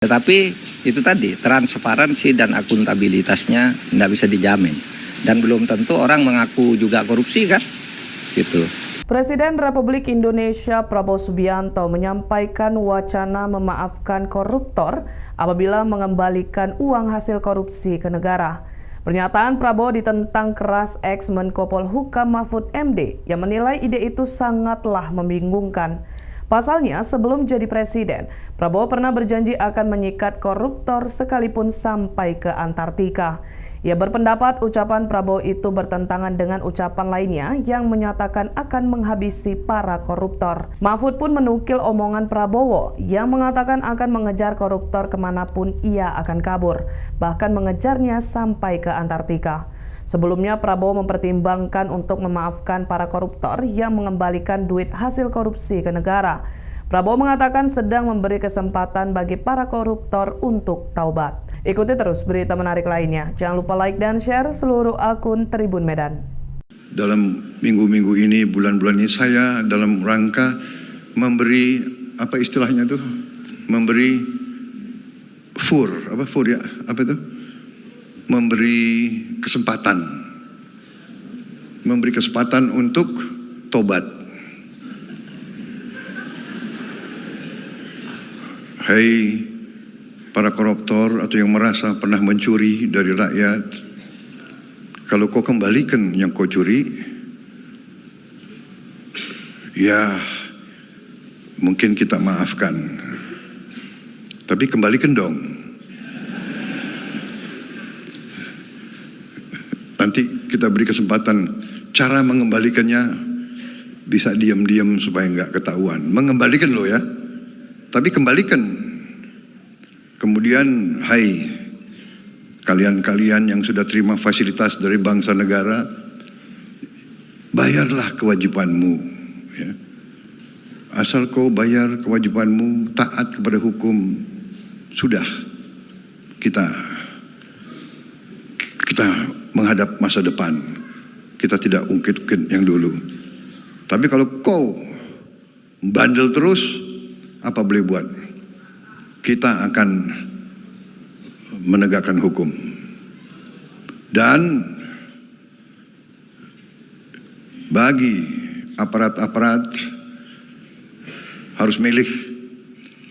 Tetapi itu tadi, transparansi dan akuntabilitasnya tidak bisa dijamin. Dan belum tentu orang mengaku juga korupsi kan, gitu. Presiden Republik Indonesia Prabowo Subianto menyampaikan wacana memaafkan koruptor apabila mengembalikan uang hasil korupsi ke negara. Pernyataan Prabowo ditentang keras ex-Menko Polhukam Mahfud MD yang menilai ide itu sangatlah membingungkan. Pasalnya, sebelum jadi presiden, Prabowo pernah berjanji akan menyikat koruptor sekalipun sampai ke Antartika. Ia berpendapat ucapan Prabowo itu bertentangan dengan ucapan lainnya yang menyatakan akan menghabisi para koruptor. Mahfud pun menukil omongan Prabowo yang mengatakan akan mengejar koruptor kemanapun ia akan kabur, bahkan mengejarnya sampai ke Antartika. Sebelumnya, Prabowo mempertimbangkan untuk memaafkan para koruptor yang mengembalikan duit hasil korupsi ke negara. Prabowo mengatakan sedang memberi kesempatan bagi para koruptor untuk taubat. Ikuti terus berita menarik lainnya. Jangan lupa like dan share seluruh akun Tribun Medan. Dalam minggu-minggu ini, bulan-bulan ini saya dalam rangka memberi, apa istilahnya tuh? Memberi memberi kesempatan untuk tobat. Hai para koruptor atau yang merasa pernah mencuri dari rakyat, kalau kau kembalikan yang kau curi, ya mungkin kita maafkan, tapi kembalikan dong. Nanti kita beri kesempatan cara mengembalikannya, bisa diam-diam supaya nggak ketahuan. Mengembalikan loh ya, tapi kembalikan. Kemudian, hai kalian-kalian yang sudah terima fasilitas dari bangsa negara, bayarlah kewajibanmu. Ya. Asal kau bayar kewajibanmu, taat kepada hukum, sudah kita menghadap masa depan. Kita tidak ungkit-ungkit yang dulu. Tapi kalau kau bandel terus, apa boleh buat? Kita akan menegakkan hukum. Dan bagi aparat-aparat harus milih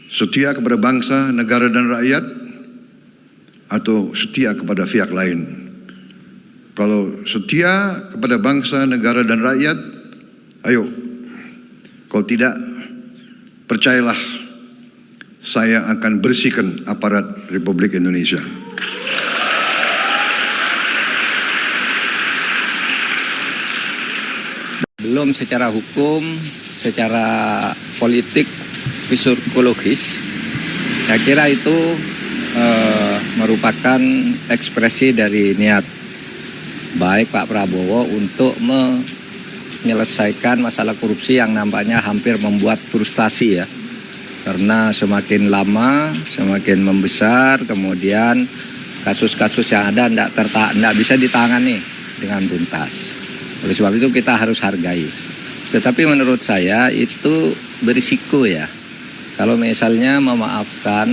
setia kepada bangsa, negara dan rakyat, atau setia kepada pihak lain. Kalau setia kepada bangsa, negara, dan rakyat, ayo. Kalau tidak, percayalah, saya akan bersihkan aparat Republik Indonesia. Belum secara hukum, secara politik, psikologis, saya kira itu merupakan ekspresi dari niat baik Pak Prabowo untuk menyelesaikan masalah korupsi yang nampaknya hampir membuat frustasi ya. Karena semakin lama, semakin membesar, kemudian kasus-kasus yang ada tidak bisa ditangani dengan tuntas. Oleh sebab itu kita harus hargai. Tetapi menurut saya itu berisiko ya. Kalau misalnya memaafkan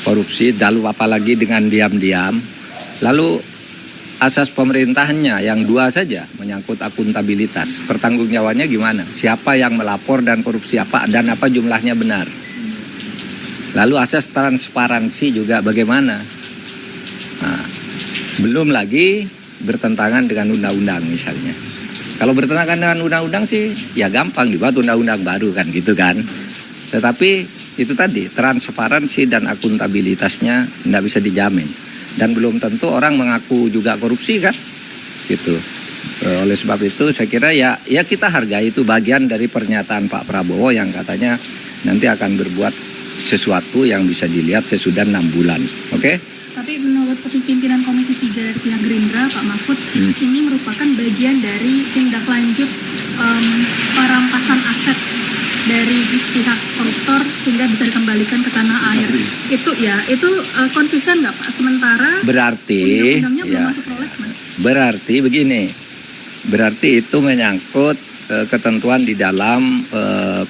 korupsi, lalu apalagi dengan diam-diam, lalu asas pemerintahannya yang dua saja, menyangkut akuntabilitas. Pertanggungjawabannya gimana? Siapa yang melapor dan korupsi apa dan apa jumlahnya benar? Lalu asas transparansi juga bagaimana? Nah, belum lagi bertentangan dengan undang-undang misalnya. Kalau bertentangan dengan undang-undang sih ya gampang dibuat undang-undang baru kan gitu kan. Tetapi itu tadi, transparansi dan akuntabilitasnya tidak bisa dijamin. Dan belum tentu orang mengaku juga korupsi kan, gitu. Oleh sebab itu saya kira ya kita hargai itu bagian dari pernyataan Pak Prabowo yang katanya nanti akan berbuat sesuatu yang bisa dilihat sesudah 6 bulan, oke? Tapi menurut pimpinan Komisi 3 dari pihak Gerindra, Pak Mahfud, ini merupakan bagian dari tindak lanjut perampasan aset dari pihak koruptor sehingga bisa dikembalikan ke tanah air. Itu konsisten nggak Pak? Sementara berarti undang-undangnya belum ya, masuk prolegnas. Berarti begini, berarti itu menyangkut ketentuan di dalam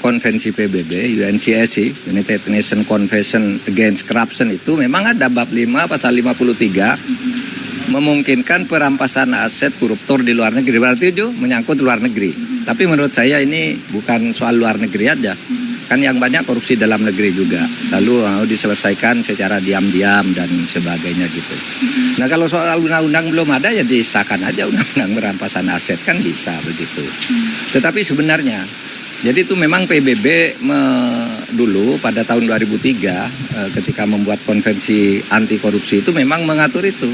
konvensi PBB, UNCSC, United Nations Convention Against Corruption itu memang ada bab 5 pasal 53 memungkinkan perampasan aset koruptor di luar negeri. Berarti itu menyangkut luar negeri. Tapi menurut saya ini bukan soal luar negeri aja. Kan yang banyak korupsi dalam negeri juga. Lalu mau diselesaikan secara diam-diam dan sebagainya gitu. Nah kalau soal undang-undang belum ada ya disahkan aja undang-undang perampasan aset, kan bisa begitu. Tetapi sebenarnya jadi itu memang PBB dulu pada tahun 2003 ketika membuat konvensi anti korupsi itu memang mengatur itu.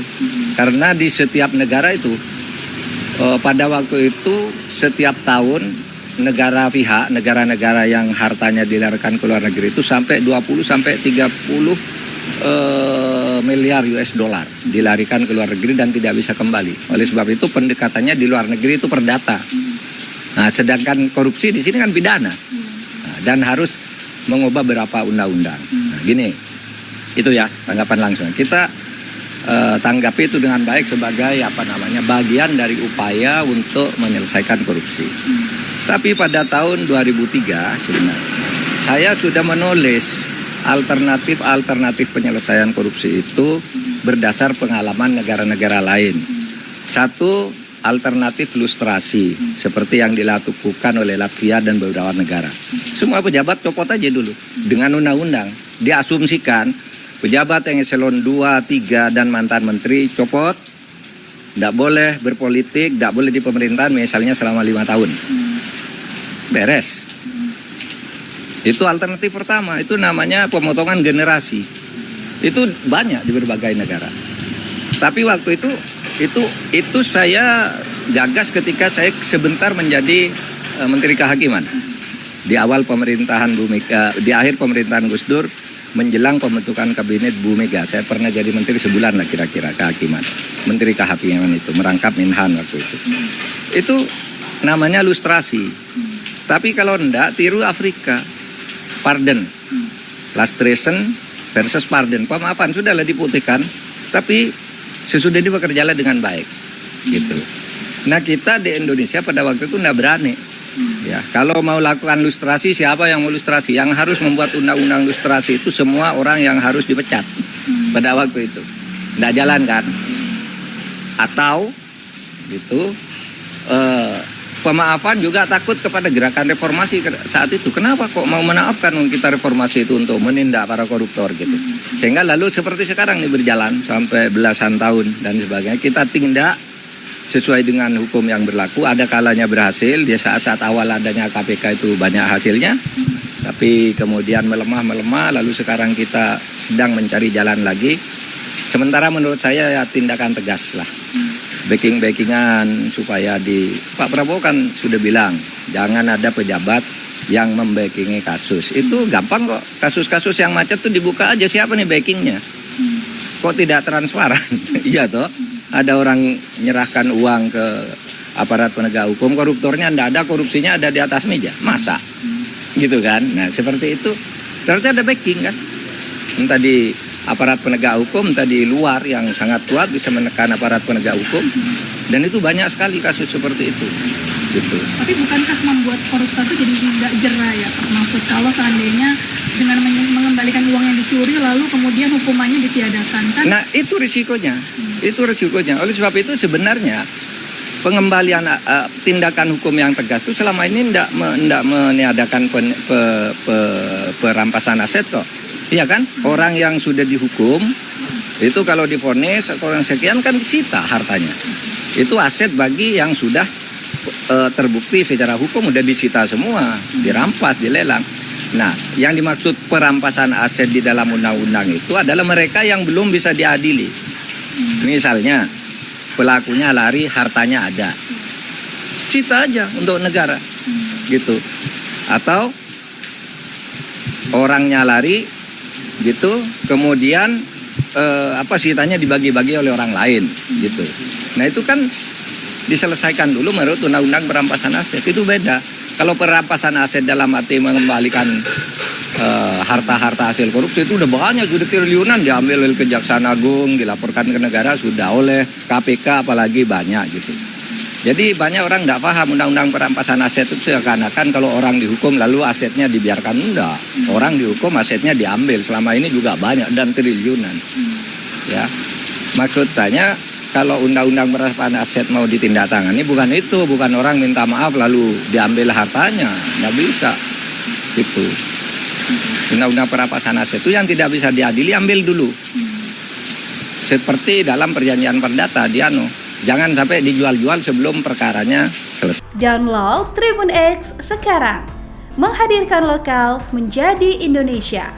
Karena di setiap negara itu pada waktu itu setiap tahun negara-negara yang hartanya dilarikan ke luar negeri itu sampai 20 sampai 30 miliar US dollar dilarikan ke luar negeri dan tidak bisa kembali. Oleh sebab itu pendekatannya di luar negeri itu perdata. Nah, sedangkan korupsi di sini kan pidana. Nah, dan harus mengubah beberapa undang-undang. Nah, gini. Itu ya tanggapan langsung. Kita tanggapi itu dengan baik sebagai bagian dari upaya untuk menyelesaikan korupsi. Tapi pada tahun 2003 sebenarnya saya sudah menulis alternatif penyelesaian korupsi itu berdasar pengalaman negara-negara lain. Satu, alternatif lustrasi seperti yang dilakukan oleh Latvia dan beberapa negara. Semua pejabat copot aja dulu dengan undang-undang. Diasumsikan pejabat yang eselon 2, 3 dan mantan menteri copot, tidak boleh berpolitik, tidak boleh di pemerintahan misalnya selama 5 tahun. Beres. Itu alternatif pertama. Itu namanya pemotongan generasi. Itu banyak di berbagai negara. Tapi waktu itu saya gagas ketika saya sebentar menjadi Menteri Kehakiman. Di awal pemerintahan di akhir pemerintahan Gus Dur menjelang pembentukan kabinet Bu Mega. Saya pernah jadi menteri sebulan lah kira-kira kehakiman. Menteri Kehakiman itu merangkap Menhan waktu itu. Itu namanya lustrasi. Tapi kalau enggak, tiru Afrika. Pardon. Lustration versus pardon. Pemaafan sudahlah diputihkan, tapi sesudah ini bekerjalah dengan baik. Gitu. Nah kita di Indonesia pada waktu itu enggak berani. Ya, kalau mau lakukan lustrasi, siapa yang mau lustrasi? Yang harus membuat undang-undang lustrasi itu semua orang yang harus dipecat. Pada waktu itu. Enggak jalan kan? Atau gitu pemaafan juga takut kepada gerakan reformasi saat itu. Kenapa kok mau menaafkan kita reformasi itu untuk menindak para koruptor gitu. Sehingga lalu seperti sekarang ini berjalan sampai belasan tahun dan sebagainya. Kita tindak sesuai dengan hukum yang berlaku. Ada kalanya berhasil. Di saat-saat awal adanya KPK itu banyak hasilnya. Tapi kemudian melemah. Lalu sekarang kita sedang mencari jalan lagi. Sementara menurut saya ya tindakan tegas lah. Backing-backingan supaya Pak Prabowo kan sudah bilang jangan ada pejabat yang membackingi kasus. Itu gampang kok. Kasus-kasus yang macet tuh dibuka aja siapa nih backingnya. Kok tidak transparan? Iya toh. Ada orang menyerahkan uang ke aparat penegak hukum, koruptornya enggak ada, korupsinya ada di atas meja. Masa? Gitu kan. Nah seperti itu. Berarti ada backing kan. Entah di aparat penegak hukum tadi luar yang sangat kuat bisa menekan aparat penegak hukum, dan itu banyak sekali kasus seperti itu gitu. Tapi bukankah membuat koruptor itu jadi tidak jerah ya Pak Mahfud, kalau seandainya dengan mengembalikan uang yang dicuri lalu kemudian hukumannya ditiadakan kan? Nah itu risikonya. Oleh sebab itu sebenarnya pengembalian tindakan hukum yang tegas itu selama ini tidak meniadakan perampasan aset kok. Iya kan? Orang yang sudah dihukum itu kalau divonis orang sekian kan disita hartanya. Itu aset bagi yang sudah terbukti secara hukum udah disita semua, dirampas, dilelang. Nah, yang dimaksud perampasan aset di dalam undang-undang itu adalah mereka yang belum bisa diadili. Misalnya pelakunya lari, hartanya ada. Sita aja untuk negara. Gitu. Atau orangnya lari gitu, kemudian sitanya dibagi-bagi oleh orang lain gitu. Nah itu kan diselesaikan dulu menurut undang-undang perampasan aset. Itu beda. Kalau perampasan aset dalam arti mengembalikan harta-harta hasil korupsi itu udah banyak, sudah triliunan diambil oleh Kejaksaan Agung, dilaporkan ke negara sudah oleh KPK apalagi banyak gitu. Jadi banyak orang tidak paham undang-undang perampasan aset itu seakan-akan kalau orang dihukum lalu asetnya dibiarkan. Enggak. Orang dihukum asetnya diambil. Selama ini juga banyak dan triliunan. Ya. Maksud saya kalau undang-undang perampasan aset mau ditindaklanjuti bukan itu, bukan orang minta maaf lalu diambil hartanya. Nggak bisa. Gitu. Undang-undang perampasan aset itu yang tidak bisa diadili ambil dulu. Seperti dalam perjanjian perdata jangan sampai dijual-jual sebelum perkaranya selesai. Download Tribun X sekarang, menghadirkan lokal menjadi Indonesia.